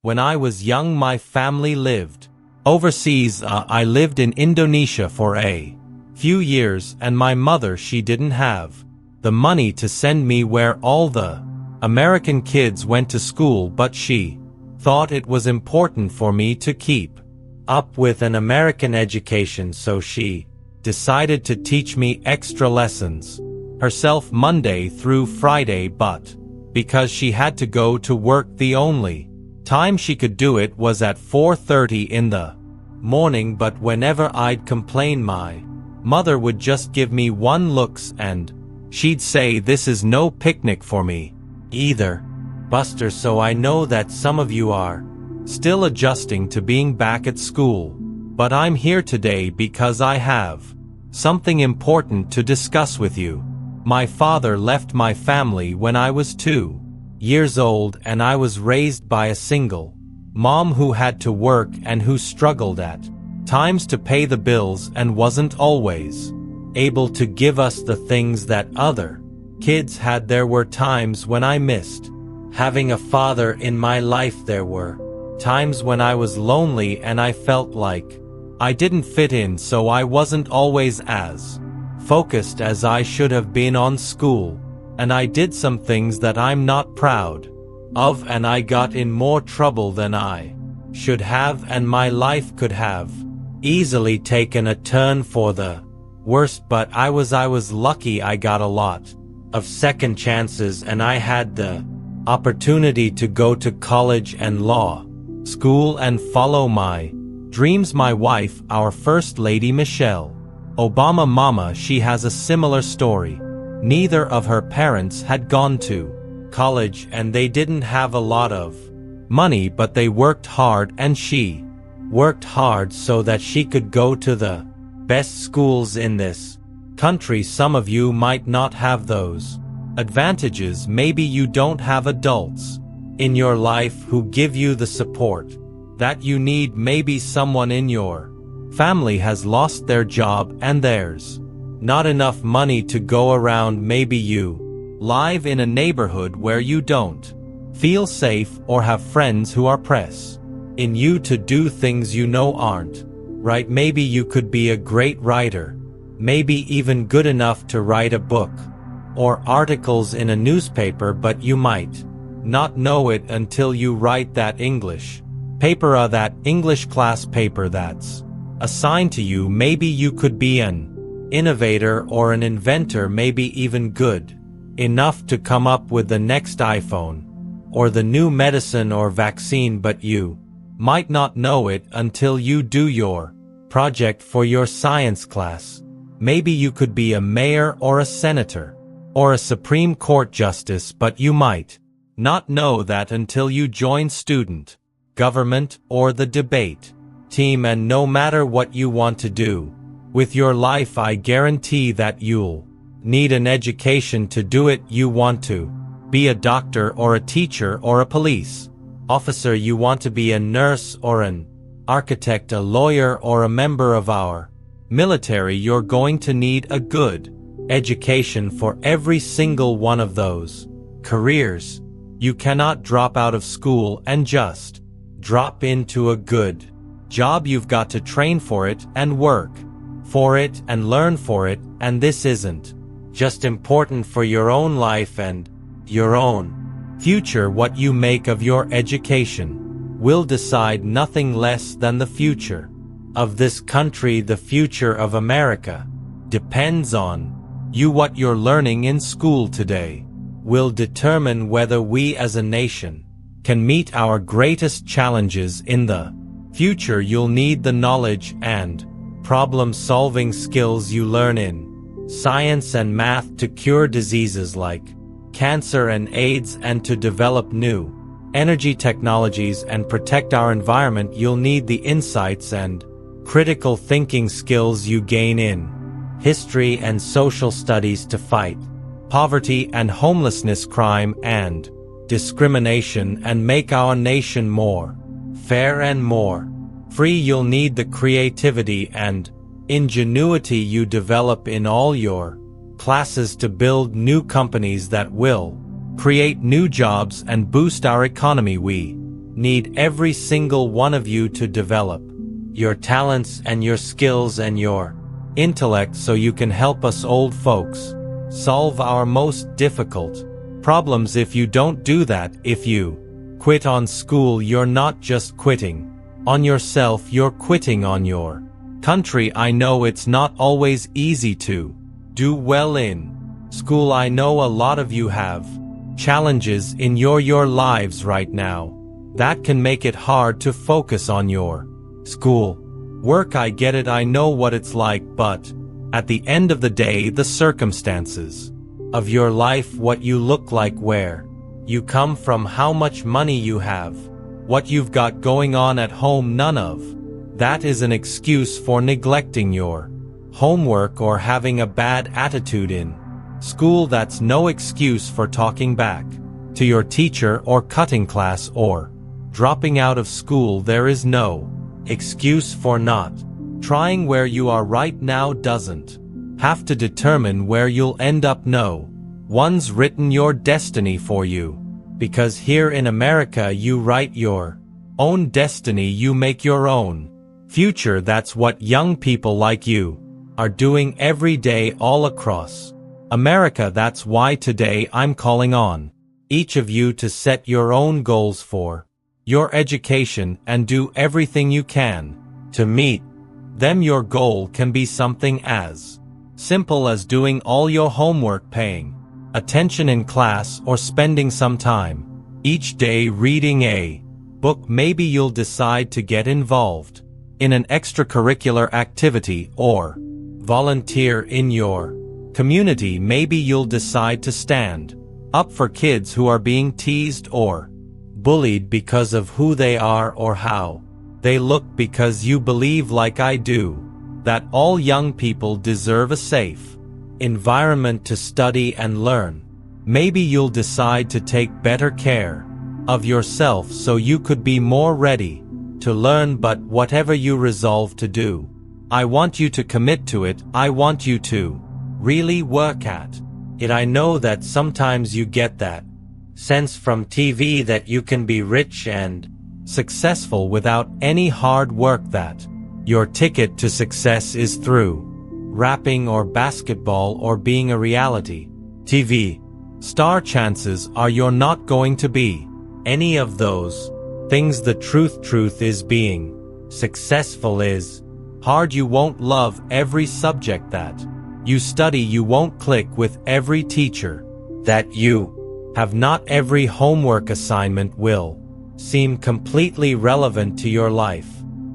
When I was young, my family lived overseas. I lived in Indonesia for a few years, and my mother, she didn't have the money to send me where all the American kids went to school, but she thought it was important for me to keep up with an American education, so she decided to teach me extra lessons herself Monday through Friday, but because she had to go to work, the only time she could do it was at 4:30 in the morning. But whenever I'd complain, my mother would just give me one looks and she'd say, "This is no picnic for me either, Buster." So I know that some of you are still adjusting to being back at school, but I'm here today because I have something important to discuss with you. My father left my family when I was 2 years old, and I was raised by a single mom who had to work and who struggled at times to pay the bills and wasn't always able to give us the things that other kids had. There were times when I missed having a father in my life. There were times when I was lonely and I felt like I didn't fit in, so I wasn't always as focused as I should have been on school, and I did some things that I'm not proud of, and I got in more trouble than I should have, and my life could have easily taken a turn for the worst. But I was lucky. I got a lot of second chances, and I had the opportunity to go to college and law school and follow my dreams. My wife, our First Lady Michelle Obama Mama, she has a similar story. Neither of her parents had gone to college, and they didn't have a lot of money, but they worked hard, and she worked hard so that she could go to the best schools in this country. Some of you might not have those advantages. Maybe you don't have adults in your life who give you the support that you need. Maybe someone in your family has lost their job and there's not enough money to go around. Maybe you live in a neighborhood where you don't feel safe or have friends who are pressing you to do things you know aren't right. Maybe you could be a great writer, maybe even good enough to write a book or articles in a newspaper, but you might not know it until you write that English paper or that English class paper that's assigned to you. Maybe you could be an innovator or an inventor, maybe even good enough to come up with the next iPhone or the new medicine or vaccine, but you might not know it until you do your project for your science class. Maybe you could be a mayor or a senator or a Supreme Court justice, but you might not know that until you join student government or the debate team. And no matter what you want to do with your life, I guarantee that you'll need an education to do it. You want to be a doctor or a teacher or a police officer, you want to be a nurse or an architect, a lawyer or a member of our military, you're going to need a good education for every single one of those careers. You cannot drop out of school and just drop into a good job. You've got to train for it and work for it and learn for it, and this isn't just important for your own life and your own future. What you make of your education will decide nothing less than the future of this country. The future of America depends on you. What you're learning in school today will determine whether we as a nation can meet our greatest challenges in the future. You'll need the knowledge and problem-solving skills you learn in science and math to cure diseases like cancer and AIDS, and to develop new energy technologies and protect our environment. You'll need the insights and critical thinking skills you gain in history and social studies to fight poverty and homelessness, crime and discrimination, and make our nation more fair and more free. You'll need the creativity and ingenuity you develop in all your classes to build new companies that will create new jobs and boost our economy. We need every single one of you to develop your talents and your skills and your intellect so you can help us old folks solve our most difficult problems. If you don't do that, if you quit on school, you're not just quitting on yourself, you're quitting on your country. I know it's not always easy to do well in school. I know a lot of you have challenges in your lives right now that can make it hard to focus on your school work. I get it, I know what it's like, but at the end of the day, the circumstances of your life, what you look like, where you come from, how much money you have, what you've got going on at home, none of that is an excuse for neglecting your homework or having a bad attitude in school. That's no excuse for talking back to your teacher or cutting class or dropping out of school. There is no excuse for not trying. Where you are right now doesn't have to determine where you'll end up. No one's written your destiny for you, because here in America you write your own destiny, you make your own future. That's what young people like you are doing every day all across America. That's why today I'm calling on each of you to set your own goals for your education and do everything you can to meet them. Your goal can be something as simple as doing all your homework, paying attention in class, or spending some time each day reading a book. Maybe you'll decide to get involved in an extracurricular activity or volunteer in your community. Maybe you'll decide to stand up for kids who are being teased or bullied because of who they are or how they look, because you believe, like I do, that all young people deserve a safe environment to study and learn. Maybe you'll decide to take better care of yourself so you could be more ready to learn. But whatever you resolve to do, I want you to commit to it. I want you to really work at it. I know that sometimes you get that sense from TV that you can be rich and successful without any hard work, that your ticket to success is through rapping or basketball or being a reality TV star. Chances are you're not going to be any of those things. The truth is, being successful is hard. You won't love every subject that you study. You won't click with every teacher that you have. Not every homework assignment will seem completely relevant to your life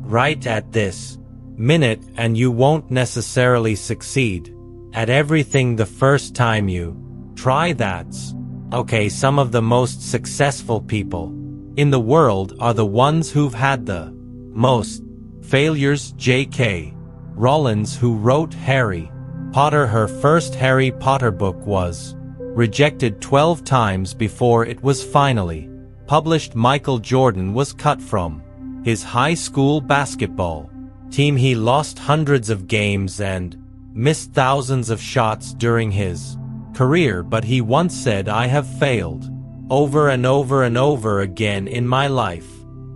right at this minute, and you won't necessarily succeed at everything the first time you try. That's okay. Some of the most successful people in the world are the ones who've had the most failures. J.K. Rowling, who wrote Harry Potter, her first Harry Potter book was rejected 12 times before it was finally published. Michael Jordan was cut from his high school basketball team. He lost hundreds of games and missed thousands of shots during his career, but he once said, "I have failed over and over and over again in my life,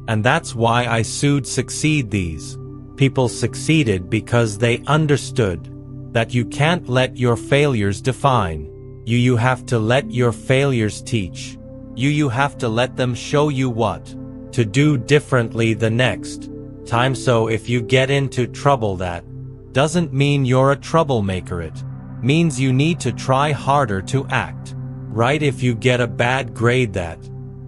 and that's why I succeed." These people succeeded because they understood that you can't let your failures define you. You have to let your failures teach you. You have to let them show you what to do differently the next time. So if you get into trouble, that doesn't mean you're a troublemaker. It means you need to try harder to act right. If you get a bad grade, that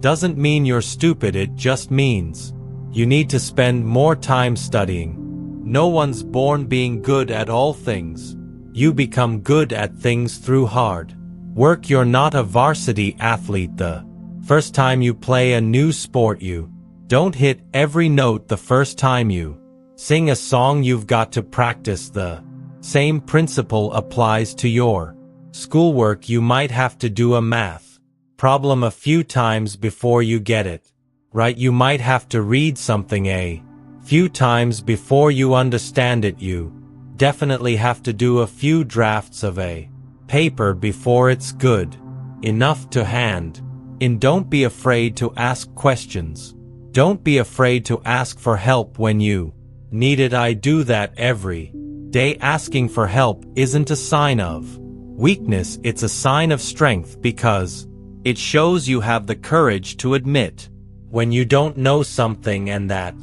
doesn't mean you're stupid. It just means you need to spend more time studying. No one's born being good at all things. You become good at things through hard work. You're not a varsity athlete the first time you play a new sport. You don't hit every note the first time you sing a song. You've got to practice. The same principle applies to your schoolwork. You might have to do a math problem a few times before you get it right. You might have to read something a few times before you understand it. You definitely have to do a few drafts of a paper before it's good enough to hand in. Don't be afraid to ask questions Don't be afraid to ask for help when you need it. I do that every day. Asking for help isn't a sign of weakness, it's a sign of strength because it shows you have the courage to admit when you don't know something, and that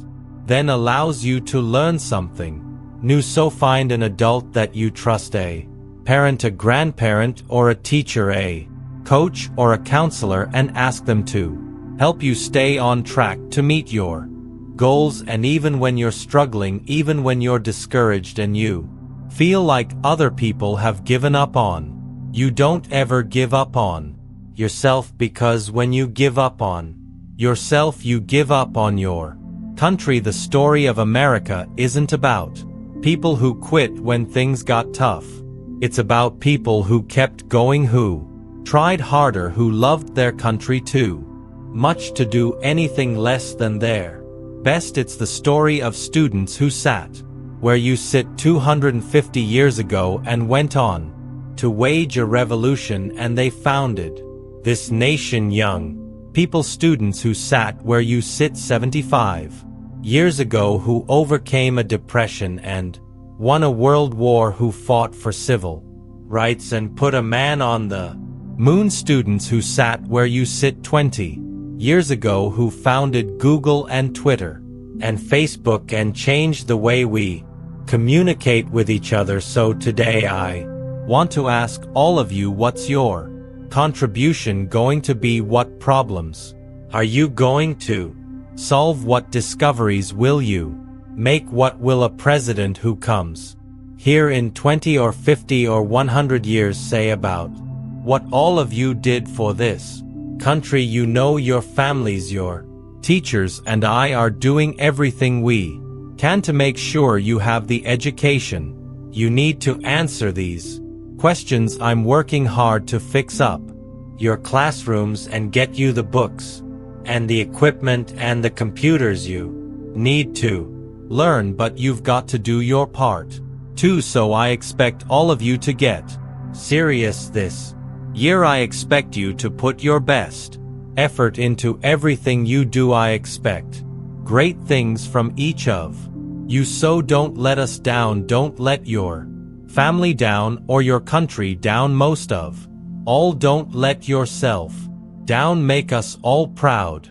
then allows you to learn something new. So find an adult that you trust, a parent, a grandparent, or a teacher, a coach or a counselor, and ask them to help you stay on track to meet your goals. And even when you're struggling, even when you're discouraged and you feel like other people have given up on you, don't ever give up on yourself, because when you give up on yourself, you give up on your country. The story of America isn't about people who quit when things got tough. It's about people who kept going, who tried harder, who loved their country too much to do anything less than their best. It's the story of students who sat where you sit 250 years ago and went on to wage a revolution, and they founded this nation. Young people, students who sat where you sit 75 years ago, who overcame a depression and won a world war, who fought for civil rights and put a man on the moon. Students who sat where you sit 20 years ago, who founded Google and Twitter and Facebook and changed the way we communicate with each other. So today I want to ask all of you, what's your contribution going to be? What problems are you going to solve? What discoveries will you make? What will a president who comes here in 20 or 50 or 100 years say about what all of you did for this country? You know, your families, your teachers, and I are doing everything we can to make sure you have the education you need to answer these questions. I'm working hard to fix up your classrooms and get you the books and the equipment and the computers you need to learn, but you've got to do your part too. So I expect all of you to get serious this year. I expect you to put your best effort into everything you do. I expect great things from each of you. So don't let us down. Don't let your family down or your country down. Most of all, don't let yourself down. Make us all proud.